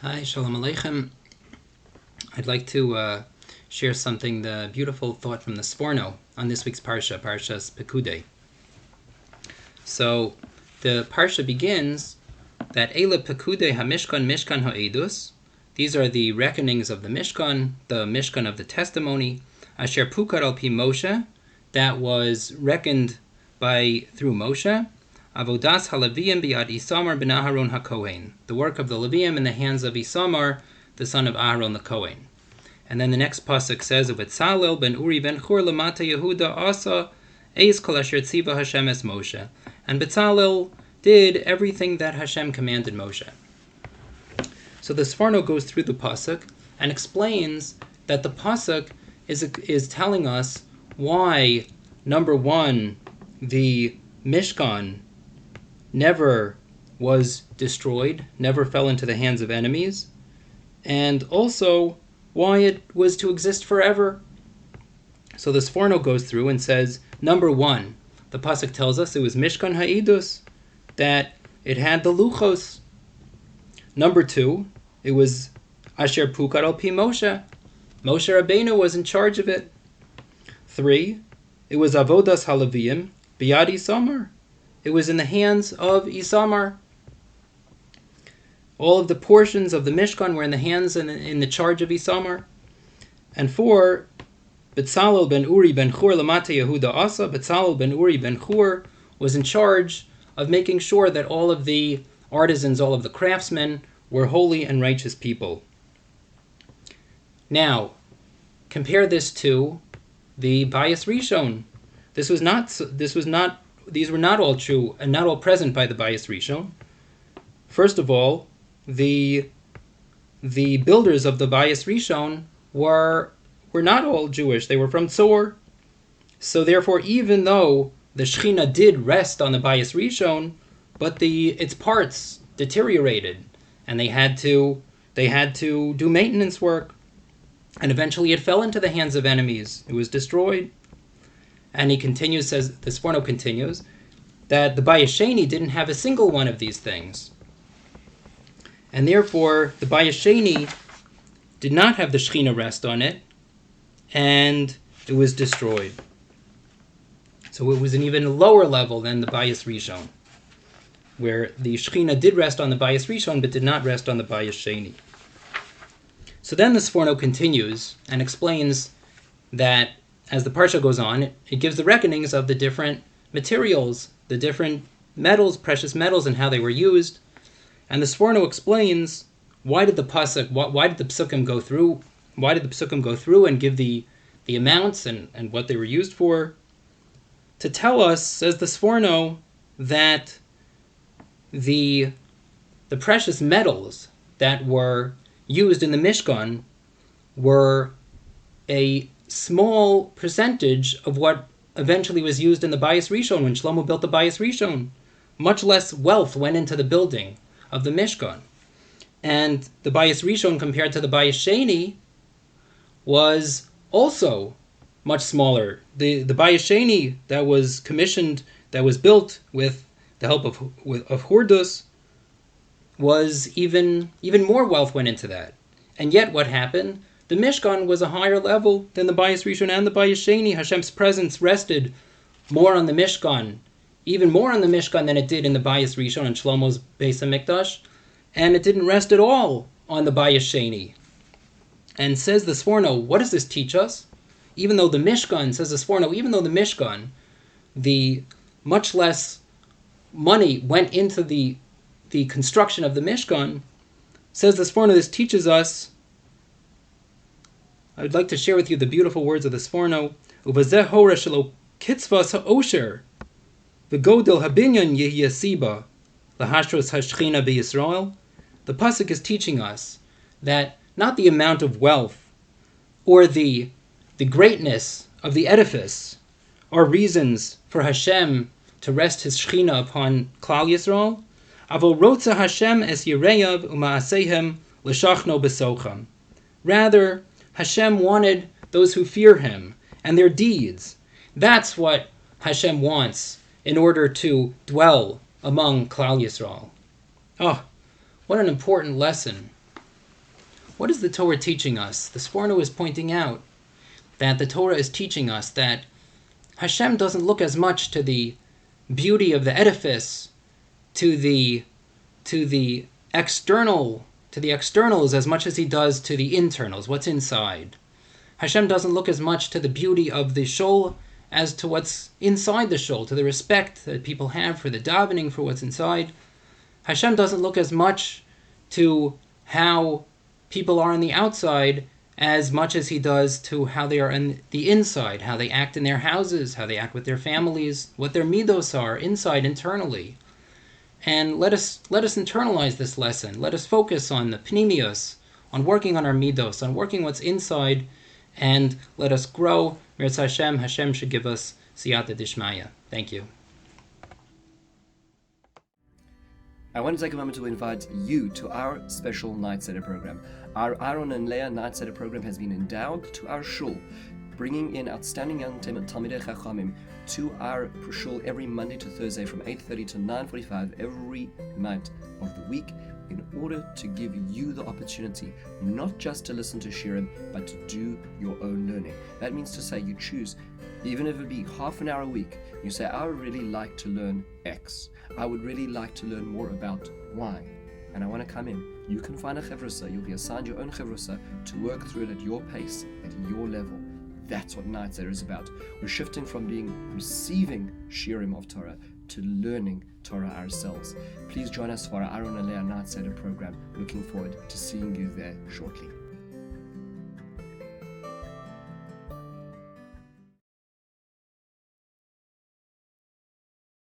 Hi, Shalom Aleichem. I'd like to share something, the beautiful thought from the Sforno on this week's Parsha, Parshas Pekudei. So, the Parsha begins that Eile Pekudei HaMishkan Mishkan HaEdus. These are the reckonings of the Mishkan of the testimony, Asher Pukad al Pi Moshe, that was reckoned through Moshe, Avodas HaLeviim Biad Isamar ben Aharon HaKohen, the work of the Leviim in the hands of Isamar, the son of Aharon the Kohen. And then the next pasuk says, Uvetzalel ben Uri ben Chur lamata Yehuda asa eis kol asher tziva Hashem es Moshe. And Betzalel did everything that Hashem commanded Moshe. So the Sforno goes through the pasuk and explains that the pasuk is telling us why, number one, the Mishkan never was destroyed, never fell into the hands of enemies, and also why it was to exist forever. So the Sforno goes through and says, number one, the pasuk tells us it was Mishkan Ha'idus, that it had the Luchos. Number two, it was Asher Pukad al Pi Moshe. Moshe Rabbeinu was in charge of it. 3, it was Avodas HaLeviim Biad Isamar. It was in the hands of Isamar. All of the portions of the Mishkan were in the hands and in the charge of Isamar. And 4, Betzalel ben Uri ben Chur lamata Yehuda asa. Betzalel ben Uri ben Chur was in charge of making sure that all of the artisans, all of the craftsmen, were holy and righteous people. Now, compare this to the Bayis Rishon. These were not all true and not all present by the Bayis Rishon. First of all, the builders of the Bayis Rishon were not all Jewish. They were from Tzor. So therefore, even though the Shechina did rest on the Bayis Rishon, but its parts deteriorated, and they had to do maintenance work, and eventually it fell into the hands of enemies. It was destroyed. And he continues, says, the Sforno continues, that the Bayis Sheni didn't have a single one of these things. And therefore, the Bayis Sheni did not have the Shechina rest on it, and it was destroyed. So it was an even lower level than the Bayis Rishon, where the Shechina did rest on the Bayis Rishon, but did not rest on the Bayis Sheni. So then the Sforno continues and explains that as the Parsha goes on, it gives the reckonings of the different materials, the different metals, precious metals, and how they were used. And the Sforno explains why did the Psukim go through? Why did the Psukim go through and give the amounts and what they were used for? To tell us, says the Sforno, that the precious metals that were used in the Mishkan were a small percentage of what eventually was used in the Bayis Rishon when Shlomo built the Bayis Rishon. Much less wealth went into the building of the Mishkan. And the Bayis Rishon compared to the Bayis Sheni was also much smaller. The Bayis Sheni that was commissioned, that was built with the help of Hordus, was even more wealth went into that. And yet what happened? The Mishkan was a higher level than the Bayis Rishon and the Bayis Sheni. Hashem's presence rested more on the Mishkan, even more on the Mishkan than it did in the Bayis Rishon and Shlomo's Beis HaMikdash, and it didn't rest at all on the Bayis Sheni. And says the Sforno, what does this teach us? Even though the Mishkan, says the Sforno, the much less money went into the construction of the Mishkan, says the Sforno, this teaches us. I would like to share with you the beautiful words of the Sforno. Uvazeh hora shelo kitzvas ha'osher v'godel habinyan yehiya siba lahashros hashchina b'Yisrael. The pasuk is teaching us that not the amount of wealth or the greatness of the edifice are reasons for Hashem to rest His Shechina upon Klal Yisrael. Avol rotza Hashem es yireyav u'ma'asehem l'shachno b'socham. Rather, Hashem wanted those who fear Him and their deeds. That's what Hashem wants in order to dwell among Klal Yisrael. Oh, what an important lesson What is the Torah teaching us? The Sforno is pointing out that the Torah is teaching us that Hashem doesn't look as much to the beauty of the edifice, to the externals as much as he does to the internals, what's inside. Hashem doesn't look as much to the beauty of the shul as to what's inside the shul, to the respect that people have for the davening, for what's inside. Hashem doesn't look as much to how people are on the outside as much as he does to how they are on the inside, how they act in their houses, how they act with their families, what their midos are inside, internally. And let us internalize this lesson. Let us focus on the pnimius, on working on our midos, on working what's inside, and let us grow. Mirz Hashem, Hashem should give us siyata dishmaya. Thank you. I want to take a moment to invite you to our special Night Seder program. Our Aaron and Leah Night Seder program has been endowed to our shul, bringing in outstanding young Talmidei Chachamim to our shul every Monday to Thursday from 8:30 to 9:45 every night of the week, in order to give you the opportunity not just to listen to shirim, but to do your own learning. That means to say you choose, even if it be half an hour a week, you say, I would really like to learn X. I would really like to learn more about Y. And I want to come in. You can find a chevrusa. You'll be assigned your own chevrusa to work through it at your pace, at your level. That's what Night Seder is about. We're shifting from receiving shirim of Torah to learning Torah ourselves. Please join us for our Aaron and Leah Night Seder program. Looking forward to seeing you there shortly.